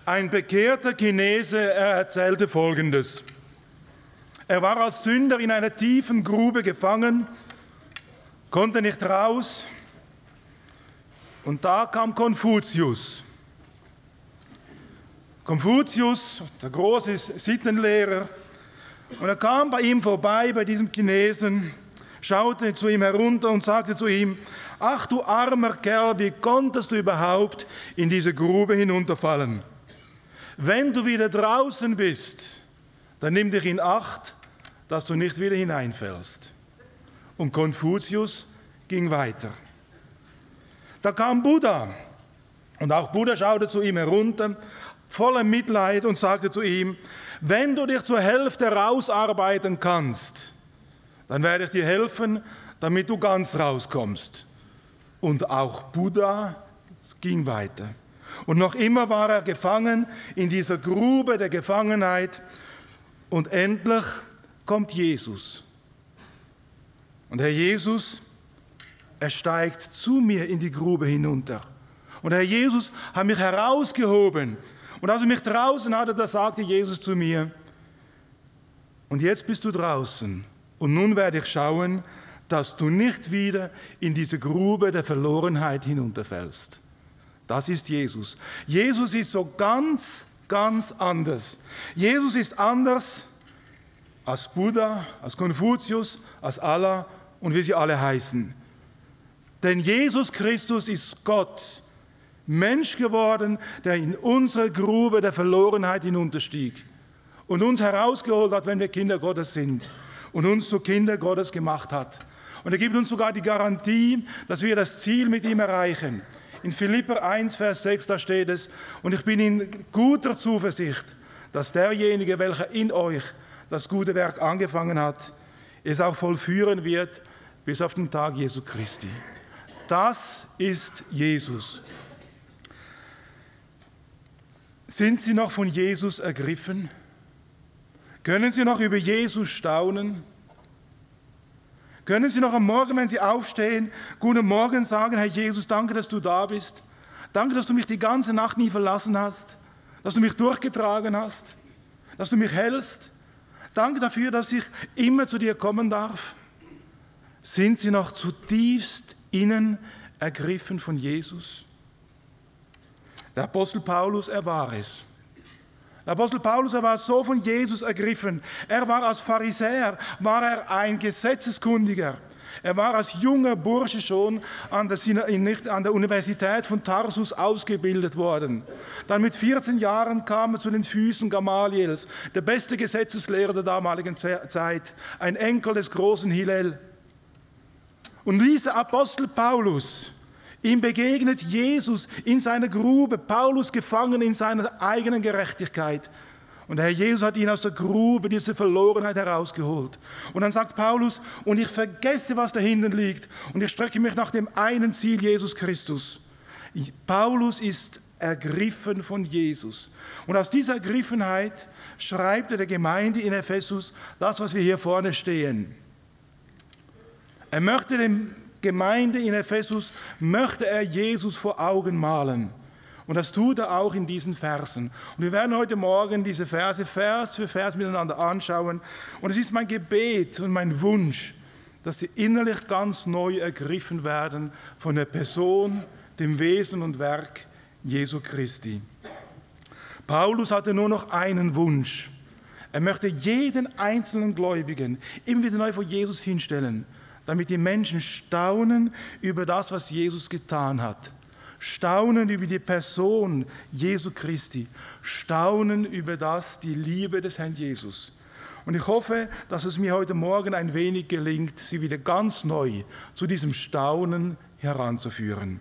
Ein bekehrter Chinese, er erzählte Folgendes. Er war als Sünder in einer tiefen Grube gefangen, konnte nicht raus. Und da kam Konfuzius. Konfuzius, der große Sittenlehrer, und er kam bei ihm vorbei, bei diesem Chinesen, schaute zu ihm herunter und sagte zu ihm: Ach du armer Kerl, wie konntest du überhaupt in diese Grube hinunterfallen? Wenn du wieder draußen bist, dann nimm dich in Acht, dass du nicht wieder hineinfällst. Und Konfuzius ging weiter. Da kam Buddha, und auch Buddha schaute zu ihm herunter, voller Mitleid, und sagte zu ihm: Wenn du dich zur Hälfte rausarbeiten kannst, dann werde ich dir helfen, damit du ganz rauskommst. Und auch Buddha ging weiter. Und noch immer war er gefangen in dieser Grube der Gefangenheit. Und endlich kommt Jesus. Und Herr Jesus, er steigt zu mir in die Grube hinunter. Und Herr Jesus hat mich herausgehoben. Und als er mich draußen hatte, da sagte Jesus zu mir: Und jetzt bist du draußen. Und nun werde ich schauen, dass du nicht wieder in diese Grube der Verlorenheit hinunterfällst. Das ist Jesus. Jesus ist so ganz, ganz anders. Jesus ist anders als Buddha, als Konfuzius, als Allah und wie sie alle heißen. Denn Jesus Christus ist Gott, Mensch geworden, der in unsere Grube der Verlorenheit hinunterstieg und uns herausgeholt hat, wenn wir Kinder Gottes sind, und uns zu Kinder Gottes gemacht hat. Und er gibt uns sogar die Garantie, dass wir das Ziel mit ihm erreichen. In Philipper 1, Vers 6, da steht es: Und ich bin in guter Zuversicht, dass derjenige, welcher in euch das gute Werk angefangen hat, es auch vollführen wird bis auf den Tag Jesu Christi. Das ist Jesus. Sind Sie noch von Jesus ergriffen? Können Sie noch über Jesus staunen? Können Sie noch am Morgen, wenn Sie aufstehen, guten Morgen sagen: Herr Jesus, danke, dass du da bist. Danke, dass du mich die ganze Nacht nie verlassen hast, dass du mich durchgetragen hast, dass du mich hältst. Danke dafür, dass ich immer zu dir kommen darf. Sind Sie noch zutiefst innen ergriffen von Jesus? Der Apostel Paulus, er war es. Der Apostel Paulus, er war so von Jesus ergriffen. Er war als Pharisäer, war er ein Gesetzeskundiger. Er war als junger Bursche schon an der Universität von Tarsus ausgebildet worden. Dann mit 14 Jahren kam er zu den Füßen Gamaliels, der beste Gesetzeslehrer der damaligen Zeit, ein Enkel des großen Hillel. Und dieser Apostel Paulus, ihm begegnet Jesus in seiner Grube, Paulus gefangen in seiner eigenen Gerechtigkeit. Und der Herr Jesus hat ihn aus der Grube, diese Verlorenheit herausgeholt. Und dann sagt Paulus: Und ich vergesse, was dahinten liegt, und ich strecke mich nach dem einen Ziel, Jesus Christus. Paulus ist ergriffen von Jesus. Und aus dieser Ergriffenheit schreibt er der Gemeinde in Ephesus das, was wir hier vorne stehen. Er möchte dem Gemeinde in Ephesus, möchte er Jesus vor Augen malen. Und das tut er auch in diesen Versen. Und wir werden heute Morgen diese Verse Vers für Vers miteinander anschauen. Und es ist mein Gebet und mein Wunsch, dass sie innerlich ganz neu ergriffen werden von der Person, dem Wesen und Werk Jesu Christi. Paulus hatte nur noch einen Wunsch. Er möchte jeden einzelnen Gläubigen immer wieder neu vor Jesus hinstellen, damit die Menschen staunen über das, was Jesus getan hat. Staunen über die Person Jesu Christi. Staunen über die Liebe des Herrn Jesus. Und ich hoffe, dass es mir heute Morgen ein wenig gelingt, sie wieder ganz neu zu diesem Staunen heranzuführen.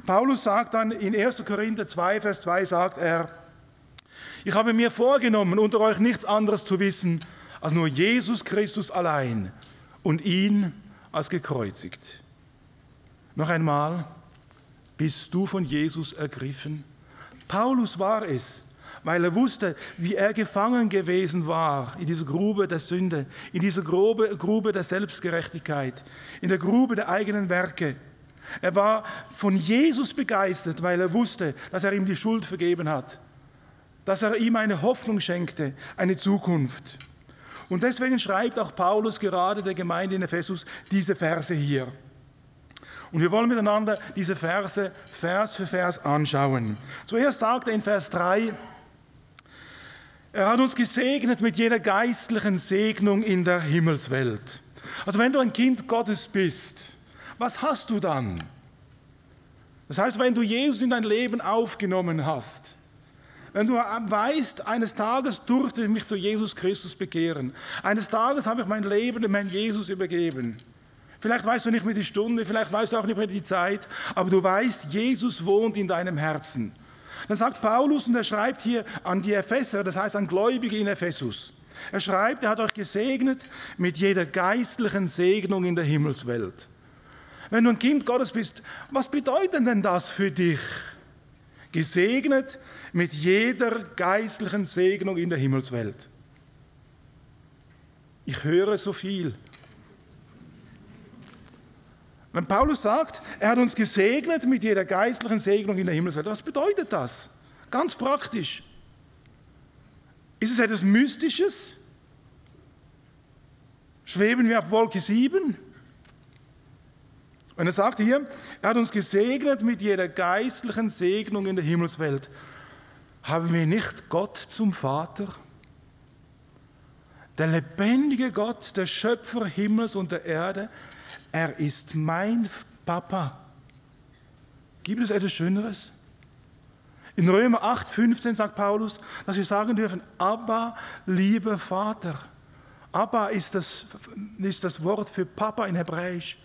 Paulus sagt dann in 1. Korinther 2, Vers 2, sagt er: Ich habe mir vorgenommen, unter euch nichts anderes zu wissen, als nur Jesus Christus allein und ihn als gekreuzigt. Noch einmal: Bist du von Jesus ergriffen? Paulus war es, weil er wusste, wie er gefangen gewesen war in dieser Grube der Sünde, in dieser Grube der Selbstgerechtigkeit, in der Grube der eigenen Werke. Er war von Jesus begeistert, weil er wusste, dass er ihm die Schuld vergeben hat. dass er ihm eine Hoffnung schenkte, eine Zukunft. Und deswegen schreibt auch Paulus gerade der Gemeinde in Ephesus diese Verse hier. Und wir wollen miteinander diese Verse Vers für Vers anschauen. Zuerst sagt er in Vers 3, er hat uns gesegnet mit jeder geistlichen Segnung in der Himmelswelt. Also wenn du ein Kind Gottes bist, was hast du dann? Das heißt, wenn du Jesus in dein Leben aufgenommen hast, wenn du weißt, eines Tages durfte ich mich zu Jesus Christus bekehren, eines Tages habe ich mein Leben dem Herrn Jesus übergeben. Vielleicht weißt du nicht mehr die Stunde, vielleicht weißt du auch nicht mehr die Zeit, aber du weißt, Jesus wohnt in deinem Herzen. Dann sagt Paulus, und er schreibt hier an die Epheser, das heißt an Gläubige in Ephesus. Er schreibt, er hat euch gesegnet mit jeder geistlichen Segnung in der Himmelswelt. Wenn du ein Kind Gottes bist, was bedeutet denn das für dich? Gesegnet mit jeder geistlichen Segnung in der Himmelswelt. Ich höre so viel. Wenn Paulus sagt, er hat uns gesegnet mit jeder geistlichen Segnung in der Himmelswelt, was bedeutet das? Ganz praktisch. Ist es etwas Mystisches? Schweben wir auf Wolke 7? Und er sagt hier, er hat uns gesegnet mit jeder geistlichen Segnung in der Himmelswelt. Haben wir nicht Gott zum Vater? Der lebendige Gott, der Schöpfer Himmels und der Erde, er ist mein Papa. Gibt es etwas Schöneres? In Römer 8,15 sagt Paulus, dass wir sagen dürfen, Abba, lieber Vater. Abba ist das Wort für Papa in Hebräisch.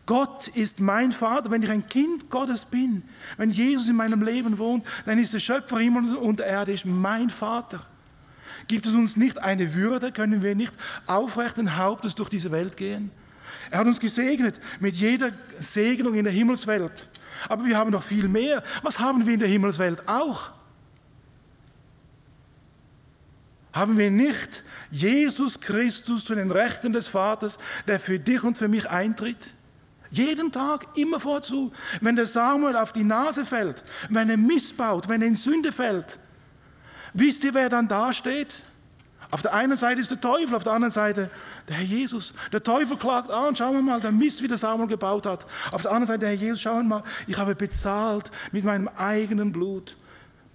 Gott ist mein Vater, wenn ich ein Kind Gottes bin, wenn Jesus in meinem Leben wohnt, dann ist der Schöpfer Himmel und Erde ist mein Vater. Gibt es uns nicht eine Würde, können wir nicht aufrechten Hauptes durch diese Welt gehen? Er hat uns gesegnet mit jeder Segnung in der Himmelswelt. Aber wir haben noch viel mehr. Was haben wir in der Himmelswelt auch? Haben wir nicht Jesus Christus zu den Rechten des Vaters, der für dich und für mich eintritt? Jeden Tag, immer vorzu. Wenn der Samuel auf die Nase fällt, wenn er missbaut, wenn er in Sünde fällt, wisst ihr, wer dann dasteht? Auf der einen Seite ist der Teufel, auf der anderen Seite der Herr Jesus. Der Teufel klagt an, schauen wir mal, der Mist, wie der Samuel gebaut hat. Auf der anderen Seite der Herr Jesus, schauen wir mal, ich habe bezahlt mit meinem eigenen Blut.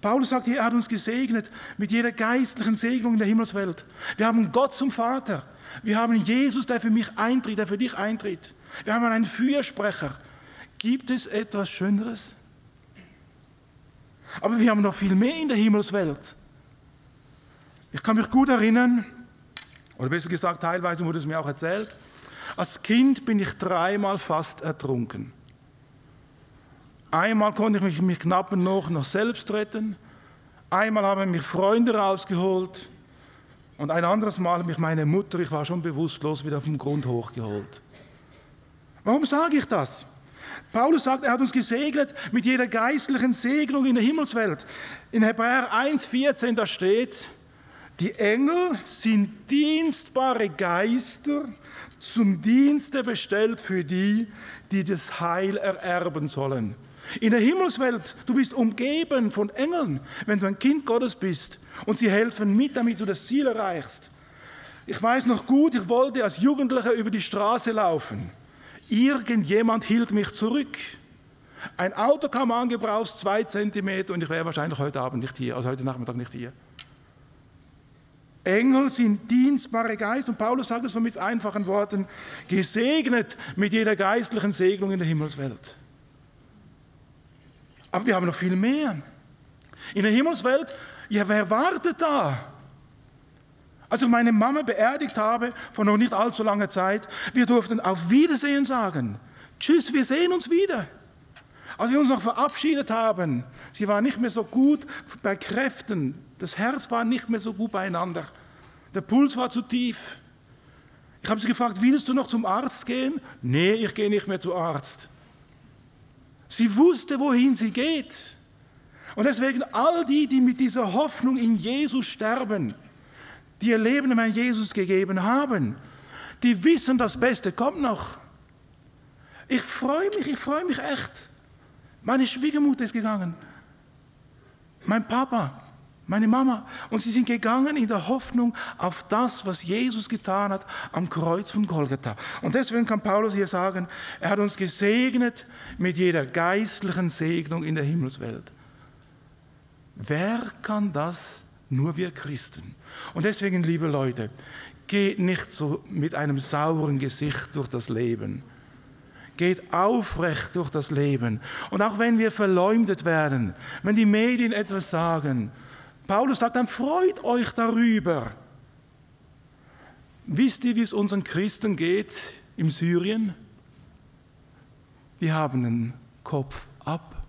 Paulus sagt hier, er hat uns gesegnet mit jeder geistlichen Segnung in der Himmelswelt. Wir haben Gott zum Vater. Wir haben Jesus, der für mich eintritt, der für dich eintritt. Wir haben einen Fürsprecher. Gibt es etwas Schöneres? Aber wir haben noch viel mehr in der Himmelswelt. Ich kann mich gut erinnern, oder besser gesagt, teilweise wurde es mir auch erzählt, als Kind bin ich 3-mal fast ertrunken. Einmal konnte ich mich knapp noch selbst retten, einmal haben mich Freunde rausgeholt und ein anderes Mal hat mich meine Mutter, ich war schon bewusstlos, wieder auf den Grund hochgeholt. Warum sage ich das? Paulus sagt, er hat uns gesegnet mit jeder geistlichen Segnung in der Himmelswelt. In Hebräer 1,14 da steht, die Engel sind dienstbare Geister zum Dienste bestellt für die, die das Heil ererben sollen. In der Himmelswelt, du bist umgeben von Engeln, wenn du ein Kind Gottes bist. Und sie helfen mit, damit du das Ziel erreichst. Ich weiß noch gut, ich wollte als Jugendlicher über die Straße laufen. Irgendjemand hielt mich zurück. Ein Auto kam angebraust, 2 Zentimeter, und ich wäre wahrscheinlich heute Abend nicht hier, also heute Nachmittag nicht hier. Engel sind dienstbare Geister, und Paulus sagt es so mit einfachen Worten, gesegnet mit jeder geistlichen Segnung in der Himmelswelt. Aber wir haben noch viel mehr. In der Himmelswelt, ja, wer wartet da? Als ich meine Mama beerdigt habe, vor noch nicht allzu langer Zeit, wir durften auf Wiedersehen sagen. Tschüss, wir sehen uns wieder. Als wir uns noch verabschiedet haben, sie war nicht mehr so gut bei Kräften, das Herz war nicht mehr so gut beieinander, der Puls war zu tief. Ich habe sie gefragt, willst du noch zum Arzt gehen? Nee, ich gehe nicht mehr zum Arzt. Sie wusste, wohin sie geht. Und deswegen all die, die mit dieser Hoffnung in Jesus sterben, die ihr Leben dem Herrn Jesus gegeben haben, die wissen, das Beste kommt noch. Ich freue mich echt. Meine Schwiegermutter ist gegangen. Mein Papa, meine Mama. Und sie sind gegangen in der Hoffnung auf das, was Jesus getan hat am Kreuz von Golgatha. Und deswegen kann Paulus hier sagen, er hat uns gesegnet mit jeder geistlichen Segnung in der Himmelswelt. Wer kann das? Nur wir Christen. Und deswegen, liebe Leute, geht nicht so mit einem sauren Gesicht durch das Leben. Geht aufrecht durch das Leben. Und auch wenn wir verleumdet werden, wenn die Medien etwas sagen, Paulus sagt, dann freut euch darüber. Wisst ihr, wie es unseren Christen geht in Syrien? Die haben den Kopf ab.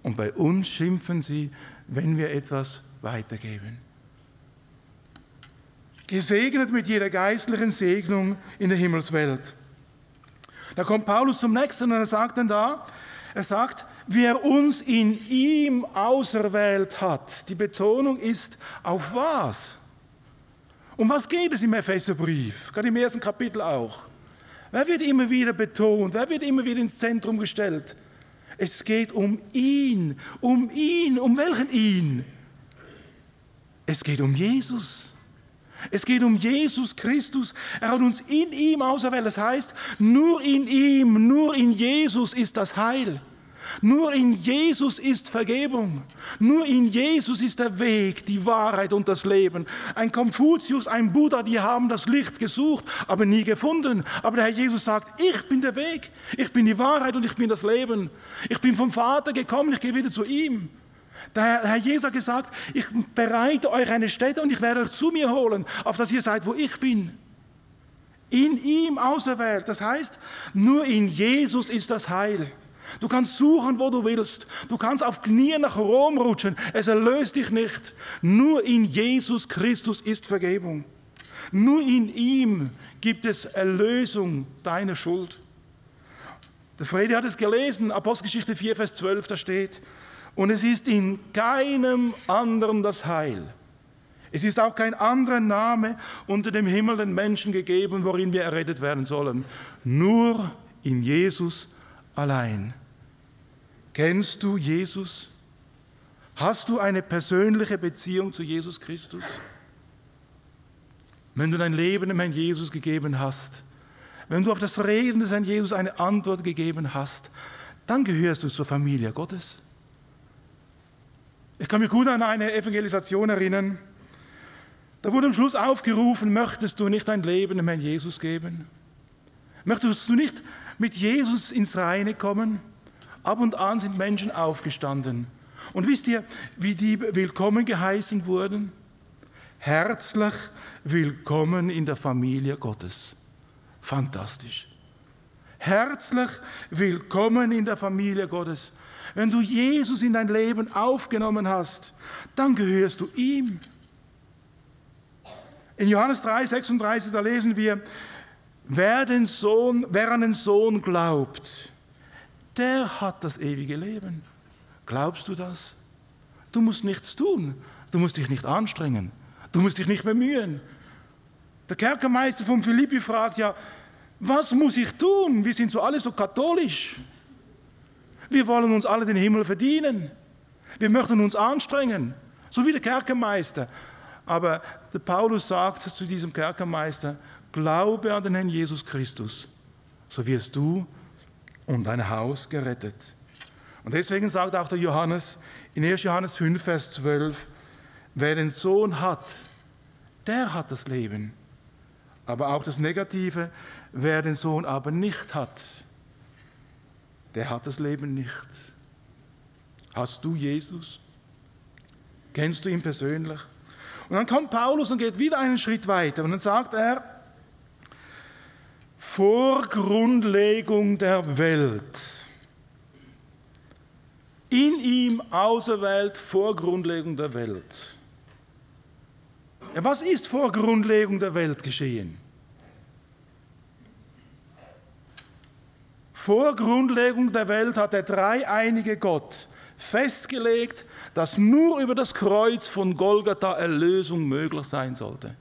Und bei uns schimpfen sie, wenn wir etwas weitergeben. Gesegnet mit jeder geistlichen Segnung in der Himmelswelt. Da kommt Paulus zum nächsten und er sagt dann da, er sagt, wer uns in ihm auserwählt hat. Die Betonung ist auf was? Um was geht es im Epheserbrief? Gerade im ersten Kapitel auch. Wer wird immer wieder betont? Wer wird immer wieder ins Zentrum gestellt? Es geht um ihn. Um ihn. Um welchen ihn? Es geht um Jesus. Es geht um Jesus Christus. Er hat uns in ihm auserwählt. Das heißt, nur in ihm, nur in Jesus ist das Heil. Nur in Jesus ist Vergebung. Nur in Jesus ist der Weg, die Wahrheit und das Leben. Ein Konfuzius, ein Buddha, die haben das Licht gesucht, aber nie gefunden. Aber der Herr Jesus sagt, ich bin der Weg, ich bin die Wahrheit und ich bin das Leben. Ich bin vom Vater gekommen, ich gehe wieder zu ihm. Der Herr Jesus hat gesagt, ich bereite euch eine Stätte und ich werde euch zu mir holen, auf dass ihr seid, wo ich bin. In ihm auserwählt. Das heißt, nur in Jesus ist das Heil. Du kannst suchen, wo du willst. Du kannst auf Knien nach Rom rutschen. Es erlöst dich nicht. Nur in Jesus Christus ist Vergebung. Nur in ihm gibt es Erlösung deiner Schuld. Der Fredi hat es gelesen, Apostelgeschichte 4, Vers 12, da steht, und es ist in keinem anderen das Heil. Es ist auch kein anderer Name unter dem Himmel den Menschen gegeben, worin wir errettet werden sollen. Nur in Jesus allein. Kennst du Jesus? Hast du eine persönliche Beziehung zu Jesus Christus? Wenn du dein Leben dem Herrn Jesus gegeben hast, wenn du auf das Reden des Herrn Jesus eine Antwort gegeben hast, dann gehörst du zur Familie Gottes. Ich kann mich gut an eine Evangelisation erinnern. Da wurde am Schluss aufgerufen, möchtest du nicht dein Leben dem Herrn Jesus geben? Möchtest du nicht mit Jesus ins Reine kommen? Ab und an sind Menschen aufgestanden. Und wisst ihr, wie die willkommen geheißen wurden? Herzlich willkommen in der Familie Gottes. Fantastisch. Herzlich willkommen in der Familie Gottes. Wenn du Jesus in dein Leben aufgenommen hast, dann gehörst du ihm. In Johannes 3, 36, da lesen wir, wer an den Sohn glaubt, der hat das ewige Leben. Glaubst du das? Du musst nichts tun. Du musst dich nicht anstrengen. Du musst dich nicht bemühen. Der Kerkermeister von Philippi fragt ja, was muss ich tun? Wir sind so alle so katholisch. Wir wollen uns alle den Himmel verdienen. Wir möchten uns anstrengen, so wie der Kerkermeister. Aber der Paulus sagt zu diesem Kerkermeister, glaube an den Herrn Jesus Christus, so wirst du und dein Haus gerettet. Und deswegen sagt auch der Johannes in 1. Johannes 5, Vers 12, wer den Sohn hat, der hat das Leben. Aber auch das Negative, wer den Sohn aber nicht hat, der hat das Leben nicht. Hast du Jesus? Kennst du ihn persönlich? Und dann kommt Paulus und geht wieder einen Schritt weiter. Und dann sagt er, vor Grundlegung der Welt. In ihm auserwählt vor Grundlegung der Welt. Ja, was ist vor Grundlegung der Welt geschehen? Vor Grundlegung der Welt hat der dreieinige Gott festgelegt, dass nur über das Kreuz von Golgatha Erlösung möglich sein sollte.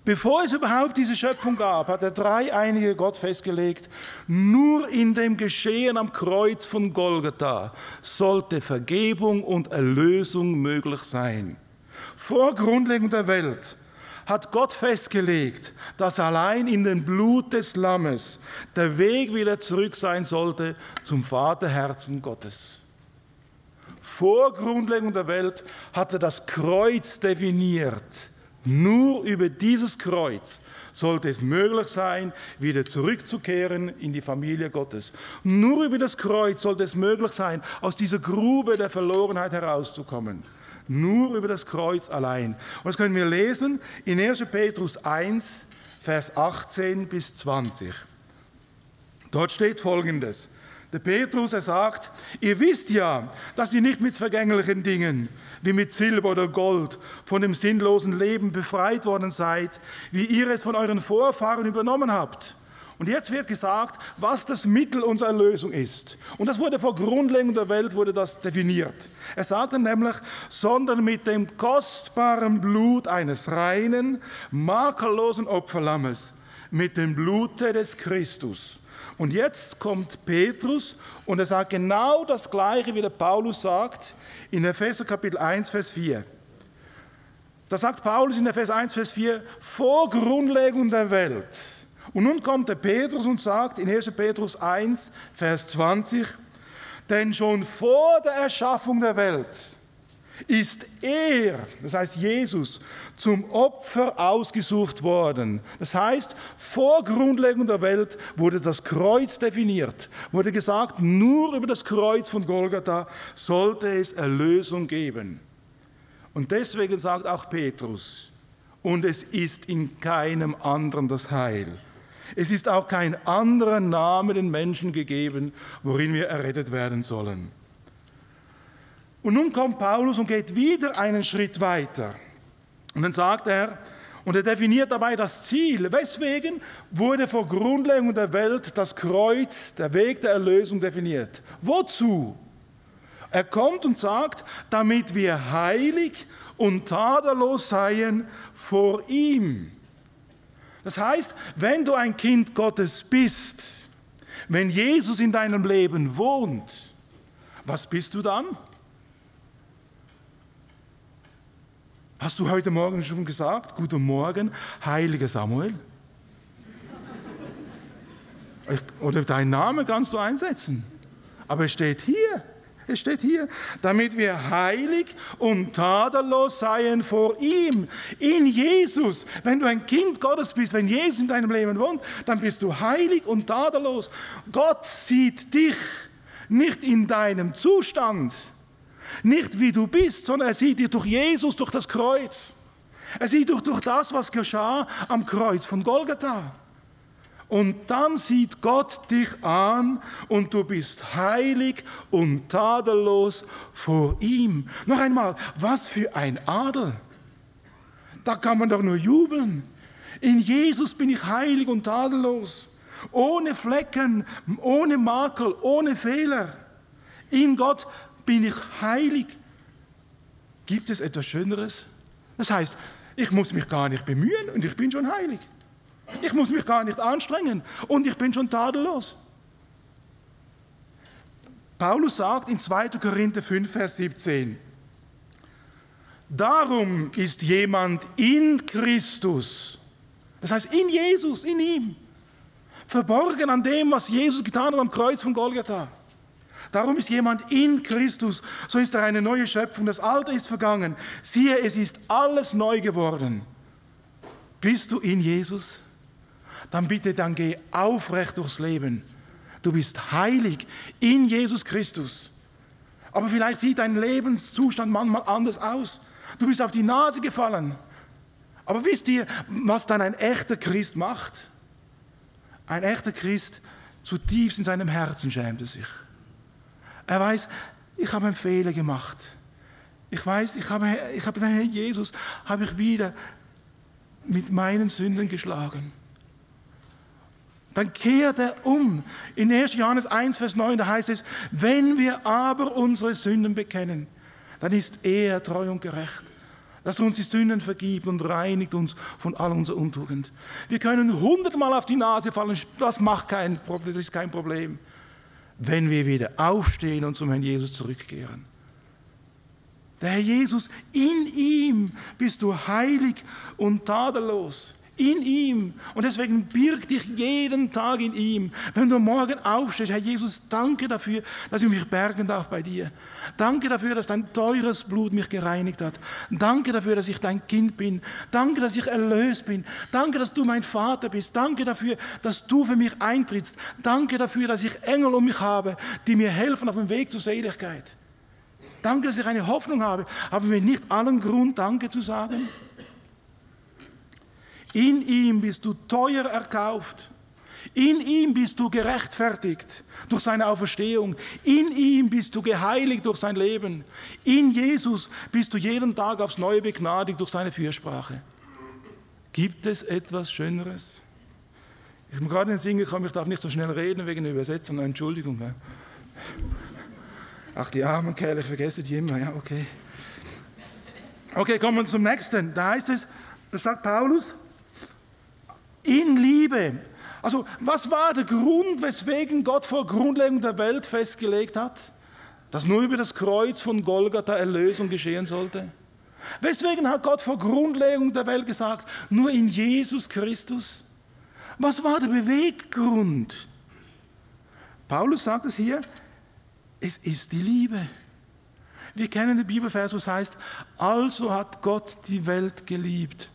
Bevor es überhaupt diese Schöpfung gab, hat der dreieinige Gott festgelegt, nur in dem Geschehen am Kreuz von Golgatha sollte Vergebung und Erlösung möglich sein. Vor Grundlegung der Welt hat Gott festgelegt, dass allein in dem Blut des Lammes der Weg wieder zurück sein sollte zum Vaterherzen Gottes. Vor Grundlegung der Welt hat er das Kreuz definiert. Nur über dieses Kreuz sollte es möglich sein, wieder zurückzukehren in die Familie Gottes. Nur über das Kreuz sollte es möglich sein, aus dieser Grube der Verlorenheit herauszukommen. Nur über das Kreuz allein. Und das können wir lesen in 1. Petrus 1, Vers 18 bis 20. Dort steht Folgendes. Der Petrus, er sagt, ihr wisst ja, dass ihr nicht mit vergänglichen Dingen, wie mit Silber oder Gold, von dem sinnlosen Leben befreit worden seid, wie ihr es von euren Vorfahren übernommen habt. Und jetzt wird gesagt, was das Mittel unserer Erlösung ist. Und das wurde vor Grundlegung der Welt wurde das definiert. Er sagte nämlich, sondern mit dem kostbaren Blut eines reinen, makellosen Opferlammes, mit dem Blute des Christus. Und jetzt kommt Petrus und er sagt genau das Gleiche, wie der Paulus sagt in Epheser Kapitel 1, Vers 4. Da sagt Paulus in Epheser 1, Vers 4, vor Grundlegung der Welt. Und nun kommt der Petrus und sagt in 1. Petrus 1, Vers 20, denn schon vor der Erschaffung der Welt ist er, das heißt Jesus, zum Opfer ausgesucht worden. Das heißt, vor Grundlegung der Welt wurde das Kreuz definiert, wurde gesagt, nur über das Kreuz von Golgatha sollte es Erlösung geben. Und deswegen sagt auch Petrus, und es ist in keinem anderen das Heil. Es ist auch kein anderer Name den Menschen gegeben, worin wir errettet werden sollen. Und nun kommt Paulus und geht wieder einen Schritt weiter. Und dann sagt er, und er definiert dabei das Ziel. Weswegen wurde vor Grundlegung der Welt das Kreuz, der Weg der Erlösung definiert? Wozu? Er kommt und sagt, damit wir heilig und tadellos seien vor ihm. Das heißt, wenn du ein Kind Gottes bist, wenn Jesus in deinem Leben wohnt, was bist du dann? Hast du heute Morgen schon gesagt, guten Morgen, heiliger Samuel? Oder deinen Namen kannst du einsetzen. Aber es steht hier, damit wir heilig und tadellos seien vor ihm, in Jesus. Wenn du ein Kind Gottes bist, wenn Jesus in deinem Leben wohnt, dann bist du heilig und tadellos. Gott sieht dich nicht in deinem Zustand, nicht wie du bist, sondern er sieht dich durch Jesus, durch das Kreuz. Er sieht dich durch das, was geschah am Kreuz von Golgatha. Und dann sieht Gott dich an und du bist heilig und tadellos vor ihm. Noch einmal, was für ein Adel. Da kann man doch nur jubeln. In Jesus bin ich heilig und tadellos. Ohne Flecken, ohne Makel, ohne Fehler. In Gott bin ich heilig. Gibt es etwas Schöneres? Das heißt, ich muss mich gar nicht bemühen und ich bin schon heilig. Ich muss mich gar nicht anstrengen und ich bin schon tadellos. Paulus sagt in 2. Korinther 5, Vers 17, darum ist jemand in Christus, das heißt in Jesus, in ihm, verborgen an dem, was Jesus getan hat am Kreuz von Golgatha. Darum ist jemand in Christus, so ist er eine neue Schöpfung, das Alte ist vergangen. Siehe, es ist alles neu geworden. Bist du in Jesus? Dann bitte, dann geh aufrecht durchs Leben. Du bist heilig in Jesus Christus. Aber vielleicht sieht dein Lebenszustand manchmal anders aus. Du bist auf die Nase gefallen. Aber wisst ihr, was dann ein echter Christ macht? Ein echter Christ, zutiefst in seinem Herzen schämt er sich. Er weiß, ich habe einen Fehler gemacht. Ich weiß, ich habe den Herrn Jesus habe ich wieder mit meinen Sünden geschlagen. Dann kehrt er um. In 1. Johannes 1, Vers 9, da heißt es, wenn wir aber unsere Sünden bekennen, dann ist er treu und gerecht, dass er uns die Sünden vergibt und reinigt uns von all unserer Untugend. Wir können 100-mal auf die Nase fallen, das ist kein Problem, wenn wir wieder aufstehen und zum Herrn Jesus zurückkehren. Der Herr Jesus, in ihm bist du heilig und tadellos. In ihm. Und deswegen birg dich jeden Tag in ihm. Wenn du morgen aufstehst, Herr Jesus, danke dafür, dass ich mich bergen darf bei dir. Danke dafür, dass dein teures Blut mich gereinigt hat. Danke dafür, dass ich dein Kind bin. Danke, dass ich erlöst bin. Danke, dass du mein Vater bist. Danke dafür, dass du für mich eintrittst. Danke dafür, dass ich Engel um mich habe, die mir helfen auf dem Weg zur Seligkeit. Danke, dass ich eine Hoffnung habe. Haben wir nicht allen Grund, Danke zu sagen? In ihm bist du teuer erkauft. In ihm bist du gerechtfertigt durch seine Auferstehung. In ihm bist du geheiligt durch sein Leben. In Jesus bist du jeden Tag aufs Neue begnadigt durch seine Fürsprache. Gibt es etwas Schöneres? Ich bin gerade in den Sinn gekommen, ich darf nicht so schnell reden wegen der Übersetzung. Entschuldigung. Ach, die armen Kerle, ich vergesse die immer. Ja, okay. Okay, kommen wir zum nächsten. Da heißt es, da sagt Paulus, in Liebe. Also, was war der Grund, weswegen Gott vor Grundlegung der Welt festgelegt hat, dass nur über das Kreuz von Golgatha Erlösung geschehen sollte? Weswegen hat Gott vor Grundlegung der Welt gesagt, nur in Jesus Christus? Was war der Beweggrund? Paulus sagt es hier, es ist die Liebe. Wir kennen den Bibelvers, wo es heißt, also hat Gott die Welt geliebt,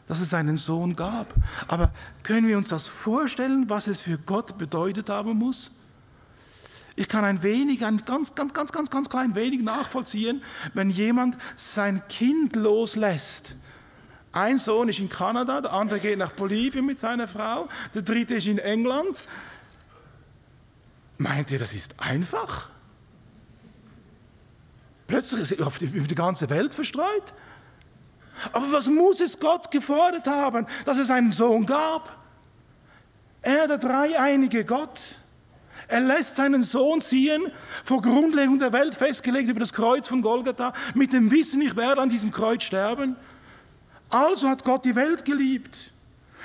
dass es seinen Sohn gab. Aber können wir uns das vorstellen, was es für Gott bedeutet haben muss? Ich kann ein ganz klein wenig nachvollziehen, wenn jemand sein Kind loslässt. Ein Sohn ist in Kanada, der andere geht nach Bolivien mit seiner Frau, der dritte ist in England. Meint ihr, das ist einfach? Plötzlich ist er über die ganze Welt verstreut. Aber was muss es Gott gefordert haben, dass es einen Sohn gab? Er, der dreieinige Gott, er lässt seinen Sohn ziehen, vor Grundlegung der Welt festgelegt über das Kreuz von Golgatha, mit dem Wissen, ich werde an diesem Kreuz sterben. Also hat Gott die Welt geliebt.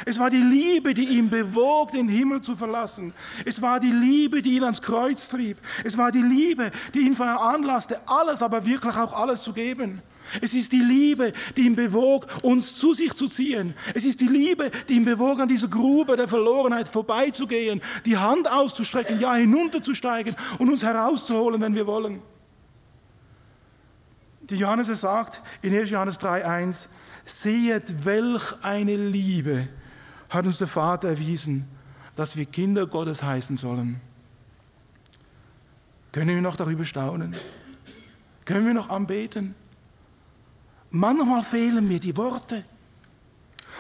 Es war die Liebe, die ihn bewog, den Himmel zu verlassen. Es war die Liebe, die ihn ans Kreuz trieb. Es war die Liebe, die ihn veranlasste, alles, aber wirklich auch alles zu geben. Es ist die Liebe, die ihn bewog, uns zu sich zu ziehen. Es ist die Liebe, die ihn bewog, an dieser Grube der Verlorenheit vorbeizugehen, die Hand auszustrecken, ja hinunterzusteigen und uns herauszuholen, wenn wir wollen. Die Johannes sagt in 1. Johannes 3,1, sehet, welch eine Liebe hat uns der Vater erwiesen, dass wir Kinder Gottes heißen sollen. Können wir noch darüber staunen? Können wir noch anbeten? Manchmal fehlen mir die Worte.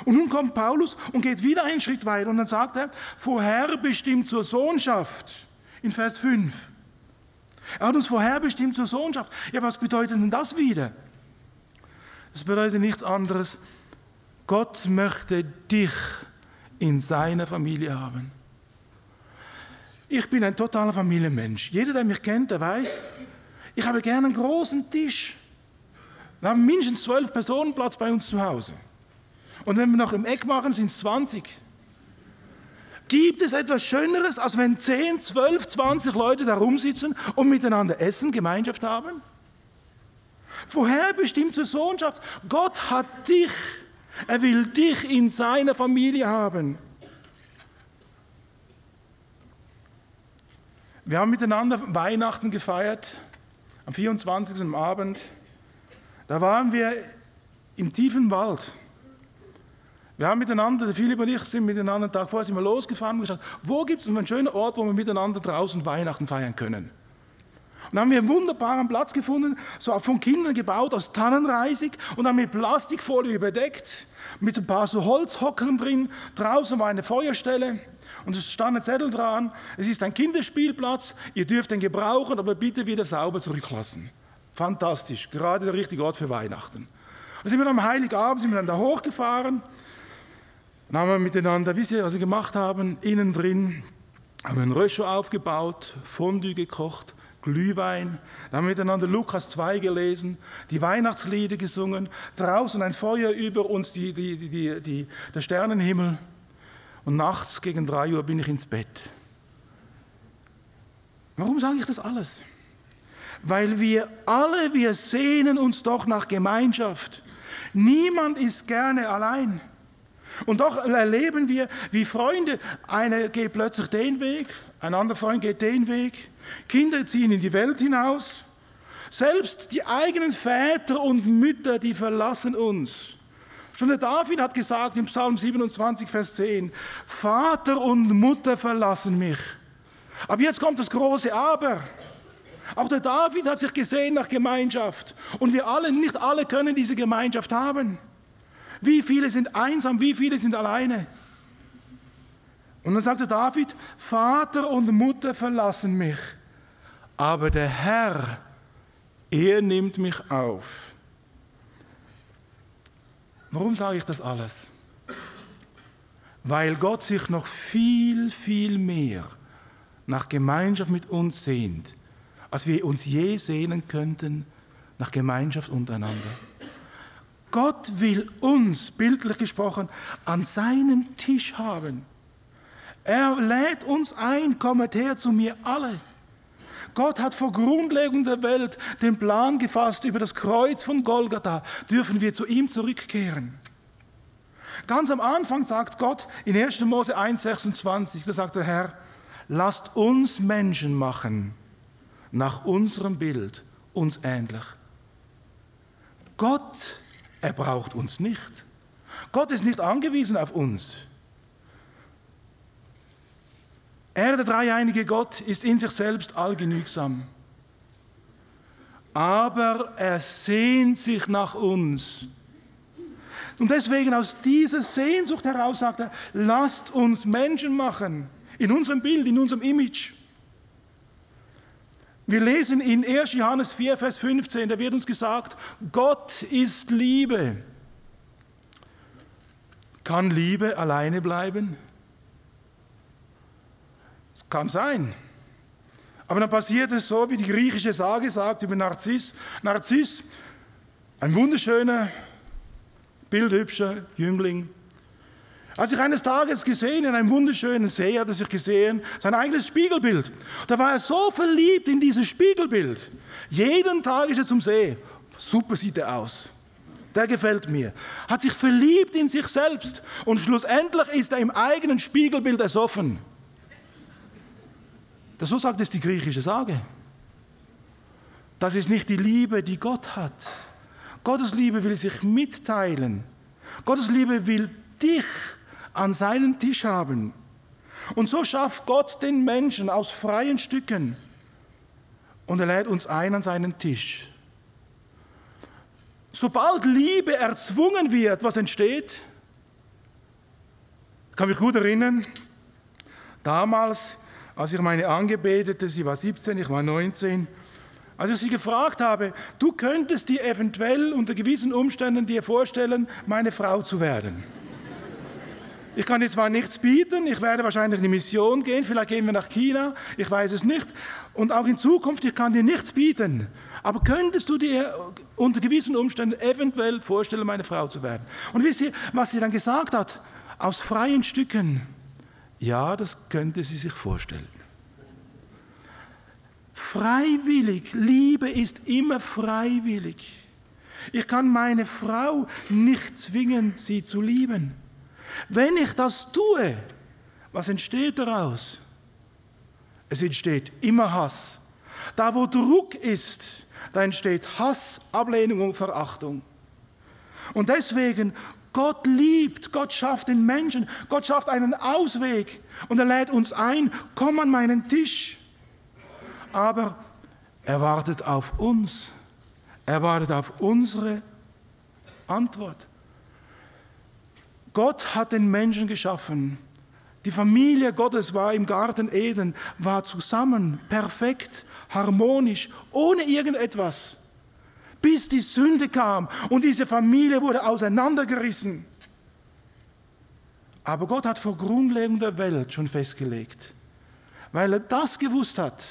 Und nun kommt Paulus und geht wieder einen Schritt weiter und dann sagt er, vorherbestimmt zur Sohnschaft, in Vers 5. Er hat uns vorherbestimmt zur Sohnschaft. Ja, was bedeutet denn das wieder? Das bedeutet nichts anderes, Gott möchte dich in seiner Familie haben. Ich bin ein totaler Familienmensch. Jeder, der mich kennt, der weiß, ich habe gerne einen großen Tisch. Wir haben mindestens 12 Personen Platz bei uns zu Hause. Und wenn wir noch im Eck machen, sind es 20. Gibt es etwas Schöneres, als wenn 10, 12, 20 Leute da rumsitzen und miteinander essen, Gemeinschaft haben? Vorherbestimmt zur Sohnschaft. Gott hat dich. Er will dich in seiner Familie haben. Wir haben miteinander Weihnachten gefeiert, am 24. am Abend. Da waren wir im tiefen Wald. Wir haben miteinander, der Philipp und ich sind miteinander, einen Tag vorher sind wir losgefahren und gesagt, wo gibt es einen schönen Ort, wo wir miteinander draußen Weihnachten feiern können? Und dann haben wir einen wunderbaren Platz gefunden, so von Kindern gebaut, aus Tannenreisig und dann mit Plastikfolie überdeckt, mit ein paar so Holzhockern drin. Draußen war eine Feuerstelle und es stand ein Zettel dran, es ist ein Kinderspielplatz, ihr dürft den gebrauchen, aber bitte wieder sauber zurücklassen. Fantastisch, gerade der richtige Ort für Weihnachten. Dann sind wir am Heiligabend sind wir dann da hochgefahren. Dann haben wir miteinander, wisst ihr, was wir gemacht haben? Innen drin haben wir einen Röscher aufgebaut, Fondue gekocht, Glühwein. Dann haben wir miteinander Lukas 2 gelesen, die Weihnachtslieder gesungen, draußen ein Feuer über uns, der Sternenhimmel. Und nachts gegen 3 Uhr bin ich ins Bett. Warum sage ich das alles? Weil wir sehnen uns doch nach Gemeinschaft. Niemand ist gerne allein. Und doch erleben wir, wie Freunde, einer geht plötzlich den Weg, ein anderer Freund geht den Weg, Kinder ziehen in die Welt hinaus, selbst die eigenen Väter und Mütter, die verlassen uns. Schon der David hat gesagt im Psalm 27, Vers 10, Vater und Mutter verlassen mich. Aber jetzt kommt das große Aber. Auch der David hat sich gesehen nach Gemeinschaft. Und wir alle, nicht alle können diese Gemeinschaft haben. Wie viele sind einsam, wie viele sind alleine? Und dann sagte David, Vater und Mutter verlassen mich, aber der Herr, er nimmt mich auf. Warum sage ich das alles? Weil Gott sich noch viel, viel mehr nach Gemeinschaft mit uns sehnt, als wir uns je sehnen könnten nach Gemeinschaft untereinander. Gott will uns, bildlich gesprochen, an seinem Tisch haben. Er lädt uns ein, kommet her zu mir alle. Gott hat vor Grundlegung der Welt den Plan gefasst, über das Kreuz von Golgatha dürfen wir zu ihm zurückkehren. Ganz am Anfang sagt Gott in 1. Mose 1,26, da sagt der Herr, lasst uns Menschen machen, nach unserem Bild, uns ähnlich. Gott, er braucht uns nicht. Gott ist nicht angewiesen auf uns. Er, der dreieinige Gott, ist in sich selbst allgenügsam. Aber er sehnt sich nach uns. Und deswegen aus dieser Sehnsucht heraus sagt er, lasst uns Menschen machen, in unserem Bild, in unserem Image. Wir lesen in 1. Johannes 4, Vers 15, da wird uns gesagt, Gott ist Liebe. Kann Liebe alleine bleiben? Es kann sein. Aber dann passiert es so, wie die griechische Sage sagt über Narziss. Narziss, ein wunderschöner, bildhübscher Jüngling. Als ich eines Tages gesehen, in einem wunderschönen See hat er sich gesehen, sein eigenes Spiegelbild. Da war er so verliebt in dieses Spiegelbild. Jeden Tag ist er zum See. Super sieht er aus. Der gefällt mir. Hat sich verliebt in sich selbst und schlussendlich ist er im eigenen Spiegelbild ersoffen. So sagt es die griechische Sage. Das ist nicht die Liebe, die Gott hat. Gottes Liebe will sich mitteilen. Gottes Liebe will dich an seinen Tisch haben. Und so schafft Gott den Menschen aus freien Stücken. Und er lädt uns ein an seinen Tisch. Sobald Liebe erzwungen wird, was entsteht? Ich kann mich gut erinnern, damals, als ich meine Angebetete, sie war 17, ich war 19, als ich sie gefragt habe, du könntest dir eventuell unter gewissen Umständen dir vorstellen, meine Frau zu werden. Ich kann dir zwar nichts bieten, ich werde wahrscheinlich in die Mission gehen, vielleicht gehen wir nach China, ich weiß es nicht. Und auch in Zukunft, ich kann dir nichts bieten. Aber könntest du dir unter gewissen Umständen eventuell vorstellen, meine Frau zu werden? Und wisst ihr, was sie dann gesagt hat? Aus freien Stücken. Ja, das könnte sie sich vorstellen. Freiwillig, Liebe ist immer freiwillig. Ich kann meine Frau nicht zwingen, sie zu lieben. Wenn ich das tue, was entsteht daraus? Es entsteht immer Hass. Da, wo Druck ist, da entsteht Hass, Ablehnung und Verachtung. Und deswegen, Gott liebt, Gott schafft den Menschen, Gott schafft einen Ausweg und er lädt uns ein, komm an meinen Tisch. Aber er wartet auf uns, er wartet auf unsere Antwort. Gott hat den Menschen geschaffen. Die Familie Gottes war im Garten Eden, war zusammen, perfekt, harmonisch, ohne irgendetwas. Bis die Sünde kam und diese Familie wurde auseinandergerissen. Aber Gott hat vor Grundlegung der Welt schon festgelegt, weil er das gewusst hat,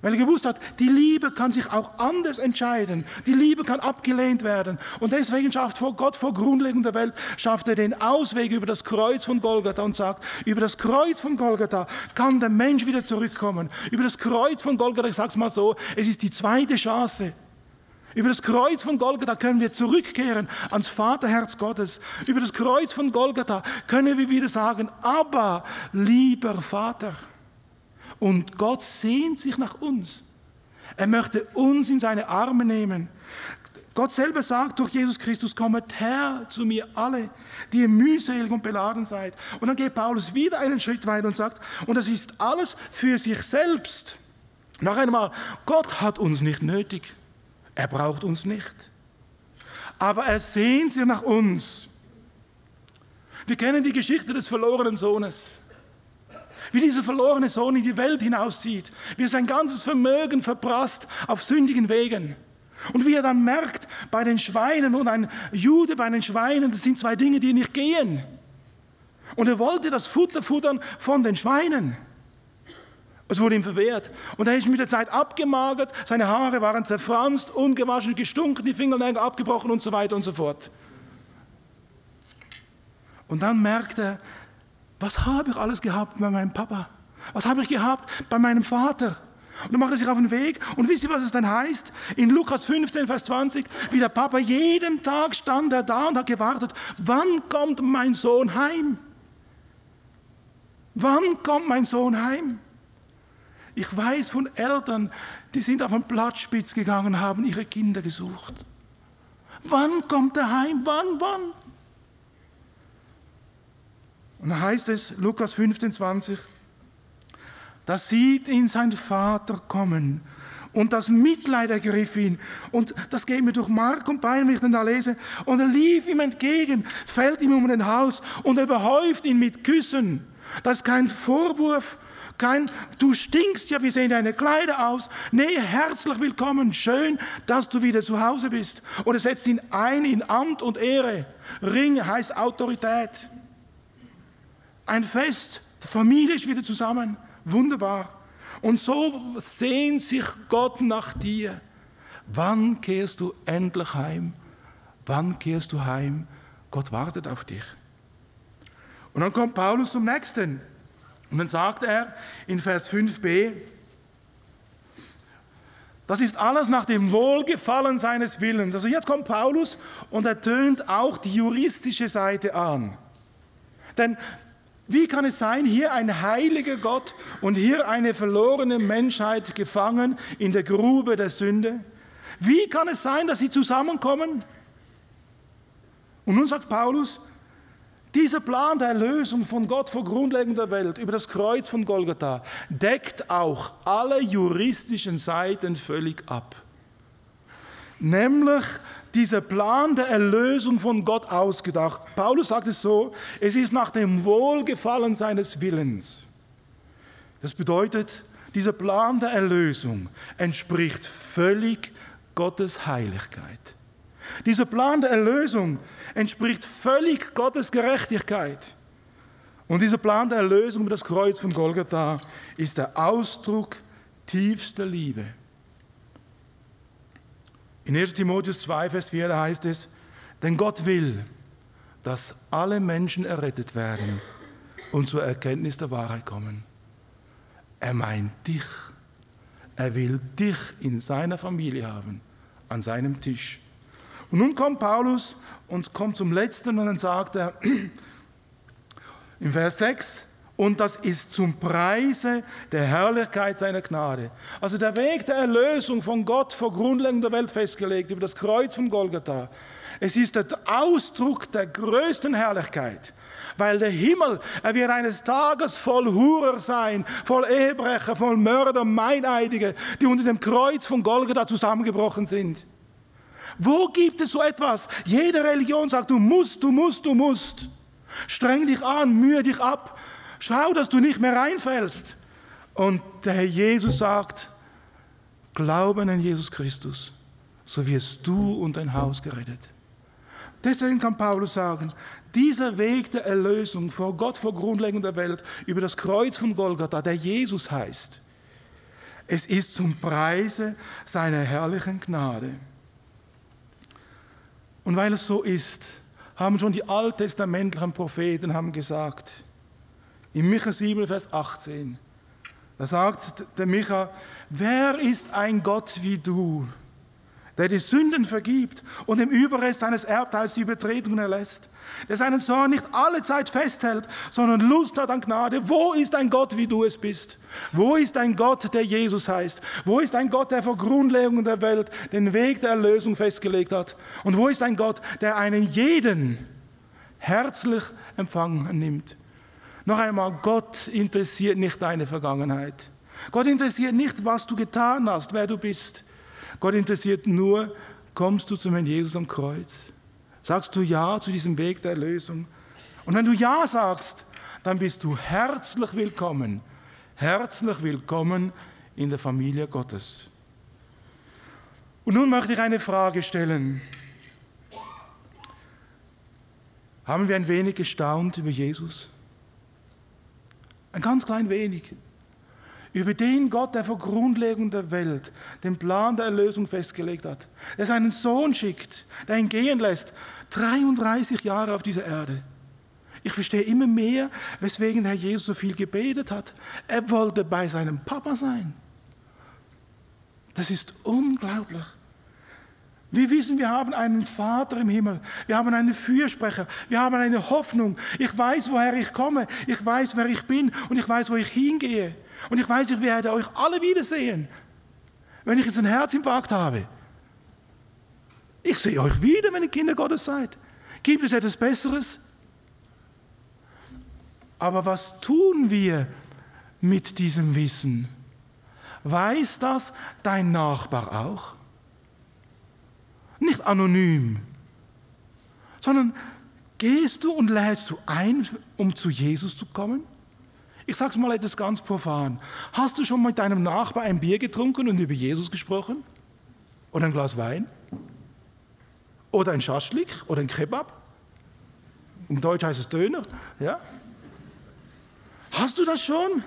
Weil er gewusst hat, die Liebe kann sich auch anders entscheiden. Die Liebe kann abgelehnt werden. Und deswegen schafft Gott vor Grundlegung der Welt, schafft er den Ausweg über das Kreuz von Golgatha und sagt, über das Kreuz von Golgatha kann der Mensch wieder zurückkommen. Über das Kreuz von Golgatha, ich sage es mal so, es ist die zweite Chance. Über das Kreuz von Golgatha können wir zurückkehren ans Vaterherz Gottes. Über das Kreuz von Golgatha können wir wieder sagen, Abba, lieber Vater. Und Gott sehnt sich nach uns. Er möchte uns in seine Arme nehmen. Gott selber sagt durch Jesus Christus, kommet her zu mir alle, die ihr mühselig und beladen seid. Und dann geht Paulus wieder einen Schritt weiter und sagt, und das ist alles für sich selbst. Noch einmal, Gott hat uns nicht nötig. Er braucht uns nicht. Aber er sehnt sich nach uns. Wir kennen die Geschichte des verlorenen Sohnes. Wie dieser verlorene Sohn in die Welt hinauszieht, wie er sein ganzes Vermögen verprasst auf sündigen Wegen. Und wie er dann merkt, bei den Schweinen und ein Jude bei den Schweinen, das sind zwei Dinge, die nicht gehen. Und er wollte das Futter futtern von den Schweinen. Es wurde ihm verwehrt. Und er ist mit der Zeit abgemagert, seine Haare waren zerfranst, ungewaschen, gestunken, die Fingernägel abgebrochen und so weiter und so fort. Und dann merkt er, was habe ich alles gehabt bei meinem Papa? Was habe ich gehabt bei meinem Vater? Und dann macht er sich auf den Weg. Und wisst ihr, was es dann heißt? In Lukas 15, Vers 20, wie der Papa jeden Tag stand er da und hat gewartet, wann kommt mein Sohn heim? Wann kommt mein Sohn heim? Ich weiß von Eltern, die sind auf den Platzspitz gegangen und haben ihre Kinder gesucht. Wann kommt er heim? Wann? Und dann heißt es, Lukas 15, 20, da sieht ihn sein Vater kommen und das Mitleid ergriff ihn. Und das geht mir durch Mark und Bein, wenn ich dann da lese. Und er lief ihm entgegen, fällt ihm um den Hals und überhäuft ihn mit Küssen. Das ist kein Vorwurf, du stinkst ja, wie sehen deine Kleider aus? Nee, herzlich willkommen, schön, dass du wieder zu Hause bist. Und er setzt ihn ein in Amt und Ehre. Ring heißt Autorität. Ein Fest, die Familie ist wieder zusammen, wunderbar. Und so sehnt sich Gott nach dir. Wann kehrst du endlich heim? Wann kehrst du heim? Gott wartet auf dich. Und dann kommt Paulus zum Nächsten. Und dann sagt er in Vers 5b, das ist alles nach dem Wohlgefallen seines Willens. Also jetzt kommt Paulus und er tönt auch die juristische Seite an. Denn wie kann es sein, hier ein heiliger Gott und hier eine verlorene Menschheit gefangen in der Grube der Sünde? Wie kann es sein, dass sie zusammenkommen? Und nun sagt Paulus, dieser Plan der Erlösung von Gott vor Grundlegung der Welt über das Kreuz von Golgatha deckt auch alle juristischen Seiten völlig ab. Nämlich dieser Plan der Erlösung von Gott ausgedacht. Paulus sagt es so, es ist nach dem Wohlgefallen seines Willens. Das bedeutet, dieser Plan der Erlösung entspricht völlig Gottes Heiligkeit. Dieser Plan der Erlösung entspricht völlig Gottes Gerechtigkeit. Und dieser Plan der Erlösung über das Kreuz von Golgatha ist der Ausdruck tiefster Liebe. In 1. Timotheus 2, Vers 4 heißt es, denn Gott will, dass alle Menschen errettet werden und zur Erkenntnis der Wahrheit kommen. Er meint dich. Er will dich in seiner Familie haben, an seinem Tisch. Und nun kommt Paulus und kommt zum Letzten und dann sagt er im Vers 6, und das ist zum Preise der Herrlichkeit seiner Gnade. Also der Weg der Erlösung von Gott vor Grundlegung der Welt festgelegt, über das Kreuz von Golgatha. Es ist der Ausdruck der größten Herrlichkeit. Weil der Himmel, er wird eines Tages voll Hurer sein, voll Ehebrecher, voll Mörder, Meineidige, die unter dem Kreuz von Golgatha zusammengebrochen sind. Wo gibt es so etwas? Jede Religion sagt, du musst. Streng dich an, mühe dich ab. Schau, dass du nicht mehr reinfällst. Und der Herr Jesus sagt, glaube an Jesus Christus, so wirst du und dein Haus gerettet. Deswegen kann Paulus sagen, dieser Weg der Erlösung vor Gott, vor Grundlegung der Welt, über das Kreuz von Golgatha, der Jesus heißt, Es ist zum Preise seiner herrlichen Gnade. Und weil es so ist, haben schon die alttestamentlichen Propheten gesagt, in Micha 7, Vers 18, da sagt der Micha, wer ist ein Gott wie du, der die Sünden vergibt und im Überrest seines Erbteils die Übertretungen erlässt, der seinen Zorn nicht alle Zeit festhält, sondern Lust hat an Gnade. Wo ist ein Gott, wie du es bist? Wo ist ein Gott, der Jesus heißt? Wo ist ein Gott, der vor Grundlegung der Welt den Weg der Erlösung festgelegt hat? Und wo ist ein Gott, der einen jeden herzlich empfangen nimmt? Noch einmal, Gott interessiert nicht deine Vergangenheit. Gott interessiert nicht, was du getan hast, wer du bist. Gott interessiert nur, kommst du zum Herrn Jesus am Kreuz? Sagst du Ja zu diesem Weg der Erlösung? Und wenn du Ja sagst, dann bist du herzlich willkommen in der Familie Gottes. Und nun möchte ich eine Frage stellen. Haben wir ein wenig gestaunt über Jesus? Ein ganz klein wenig. Über den Gott, der vor Grundlegung der Welt den Plan der Erlösung festgelegt hat, der seinen Sohn schickt, der ihn gehen lässt, 33 Jahre auf dieser Erde. Ich verstehe immer mehr, weswegen der Herr Jesus so viel gebetet hat. Er wollte bei seinem Papa sein. Das ist unglaublich. Wir wissen, wir haben einen Vater im Himmel, wir haben einen Fürsprecher, wir haben eine Hoffnung. Ich weiß, woher ich komme, ich weiß, wer ich bin und ich weiß, wo ich hingehe. Und ich weiß, ich werde euch alle wiedersehen, wenn ich jetzt einen Herzinfarkt habe. Ich sehe euch wieder, wenn ihr Kinder Gottes seid. Gibt es etwas Besseres? Aber was tun wir mit diesem Wissen? Weiß das dein Nachbar auch? Nicht anonym, sondern gehst du und lädst du ein, um zu Jesus zu kommen? Ich sage es mal etwas ganz profan. Hast du schon mit deinem Nachbar ein Bier getrunken und über Jesus gesprochen? Oder ein Glas Wein? Oder ein Schaschlik? Oder ein Kebab? Im Deutsch heißt es Döner. Ja? Hast du das schon?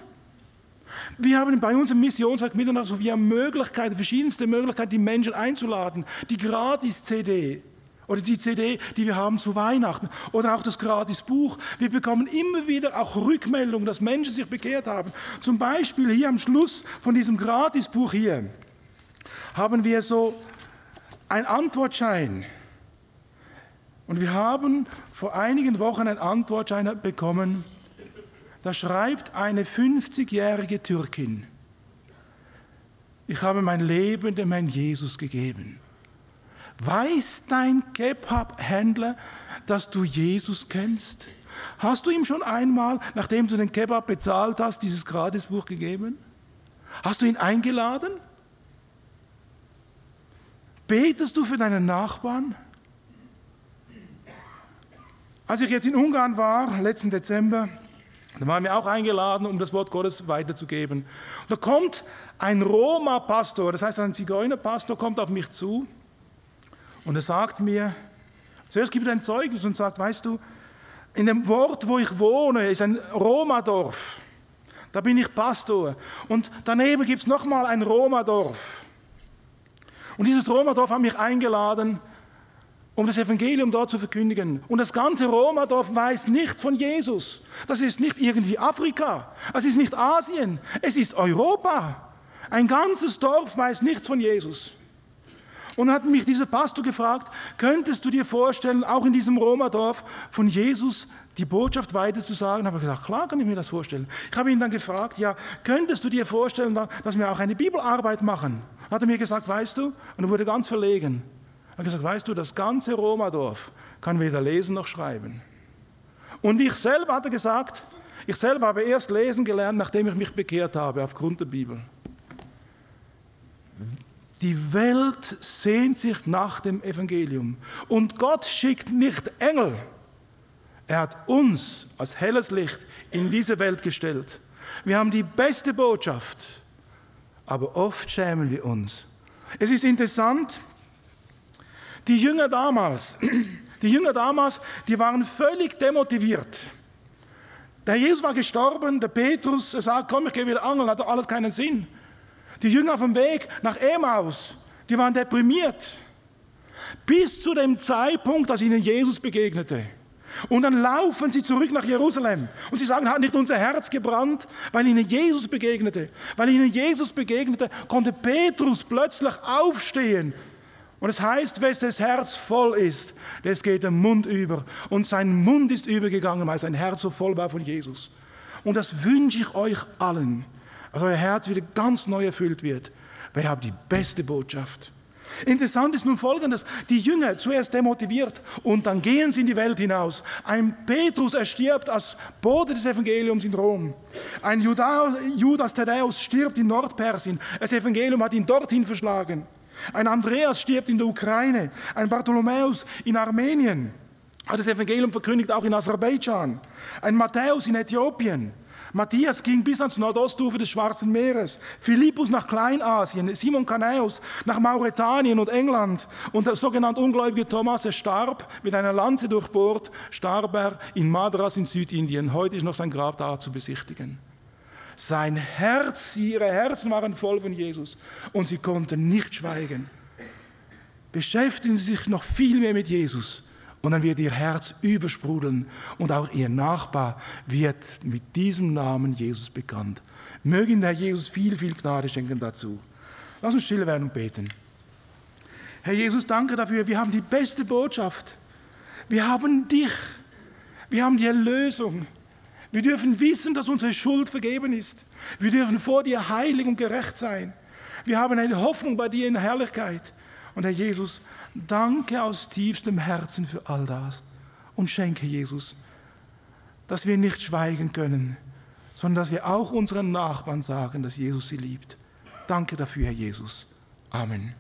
Wir haben bei uns im Missionswerk miteinander so wie Möglichkeiten, verschiedenste Möglichkeiten, die Menschen einzuladen. Die Gratis-CD oder die CD, die wir haben zu Weihnachten oder auch das Gratis-Buch. Wir bekommen immer wieder auch Rückmeldungen, dass Menschen sich bekehrt haben. Zum Beispiel hier am Schluss von diesem Gratis-Buch hier haben wir so einen Antwortschein. Und wir haben vor einigen Wochen einen Antwortschein bekommen. Da schreibt eine 50-jährige Türkin: Ich habe mein Leben dem Herrn Jesus gegeben. Weiß dein Kebab-Händler, dass du Jesus kennst? Hast du ihm schon einmal, nachdem du den Kebab bezahlt hast, dieses Gratisbuch gegeben? Hast du ihn eingeladen? Betest du für deinen Nachbarn? Als ich jetzt in Ungarn war, letzten Dezember, da waren wir auch eingeladen, um das Wort Gottes weiterzugeben. Und da kommt ein Roma-Pastor, das heißt ein Zigeunerpastor, kommt auf mich zu und er sagt mir, zuerst gibt er ein Zeugnis und sagt, weißt du, in dem Ort, wo ich wohne, ist ein Roma-Dorf. Da bin ich Pastor. Und daneben gibt es nochmal ein Roma-Dorf. Und dieses Roma-Dorf hat mich eingeladen, um das Evangelium dort zu verkündigen. Und das ganze Roma-Dorf weiß nichts von Jesus. Das ist nicht irgendwie Afrika, es ist nicht Asien, es ist Europa. Ein ganzes Dorf weiß nichts von Jesus. Und dann hat mich dieser Pastor gefragt, könntest du dir vorstellen, auch in diesem Roma-Dorf von Jesus die Botschaft weiterzusagen? Da habe ich gesagt, klar kann ich mir das vorstellen. Ich habe ihn dann gefragt, ja, könntest du dir vorstellen, dass wir auch eine Bibelarbeit machen? Dann hat er mir gesagt, weißt du, und er wurde ganz verlegen. Er hat gesagt, weißt du, das ganze Roma-Dorf kann weder lesen noch schreiben. Und ich selber, hat er gesagt, ich selber habe erst lesen gelernt, nachdem ich mich bekehrt habe, aufgrund der Bibel. Die Welt sehnt sich nach dem Evangelium. Und Gott schickt nicht Engel. Er hat uns als helles Licht in diese Welt gestellt. Wir haben die beste Botschaft, aber oft schämen wir uns. Es ist interessant, die Jünger damals, die waren völlig demotiviert. Der Jesus war gestorben, der Petrus, er sagt, komm, ich gehe wieder angeln, hat doch alles keinen Sinn. Die Jünger auf dem Weg nach Emmaus, die waren deprimiert. Bis zu dem Zeitpunkt, als ihnen Jesus begegnete. Und dann laufen sie zurück nach Jerusalem. Und sie sagen, hat nicht unser Herz gebrannt, weil ihnen Jesus begegnete. Weil ihnen Jesus begegnete, konnte Petrus plötzlich aufstehen. Und es heißt, wes das Herz voll ist, das geht der Mund über. Und sein Mund ist übergegangen, weil sein Herz so voll war von Jesus. Und das wünsche ich euch allen, dass euer Herz wieder ganz neu erfüllt wird. Weil ihr habt die beste Botschaft. Interessant ist nun Folgendes, die Jünger zuerst demotiviert und dann gehen sie in die Welt hinaus. Ein Petrus, er stirbt als Bote des Evangeliums in Rom. Ein Judas Thaddäus stirbt in Nordpersien, das Evangelium hat ihn dorthin verschlagen. Ein Andreas stirbt in der Ukraine, ein Bartholomäus in Armenien, hat das Evangelium verkündigt auch in Aserbaidschan. Ein Matthäus in Äthiopien. Matthias ging bis ans Nordostufer des Schwarzen Meeres, Philippus nach Kleinasien, Simon Kanäus nach Mauretanien und England und der sogenannte ungläubige Thomas, er starb mit einer Lanze durchbohrt, starb er in Madras in Südindien. Heute ist noch sein Grab da zu besichtigen. Sein Herz, ihre Herzen waren voll von Jesus und sie konnten nicht schweigen. Beschäftigen Sie sich noch viel mehr mit Jesus. Und dann wird ihr Herz übersprudeln und auch ihr Nachbar wird mit diesem Namen Jesus bekannt. Möge Ihnen Herr Jesus viel, viel Gnade schenken dazu. Lass uns still werden und beten. Herr Jesus, danke dafür. Wir haben die beste Botschaft. Wir haben dich. Wir haben die Erlösung. Wir dürfen wissen, dass unsere Schuld vergeben ist. Wir dürfen vor dir heilig und gerecht sein. Wir haben eine Hoffnung bei dir in der Herrlichkeit. Und Herr Jesus, danke aus tiefstem Herzen für all das und schenke, Jesus, dass wir nicht schweigen können, sondern dass wir auch unseren Nachbarn sagen, dass Jesus sie liebt. Danke dafür, Herr Jesus. Amen.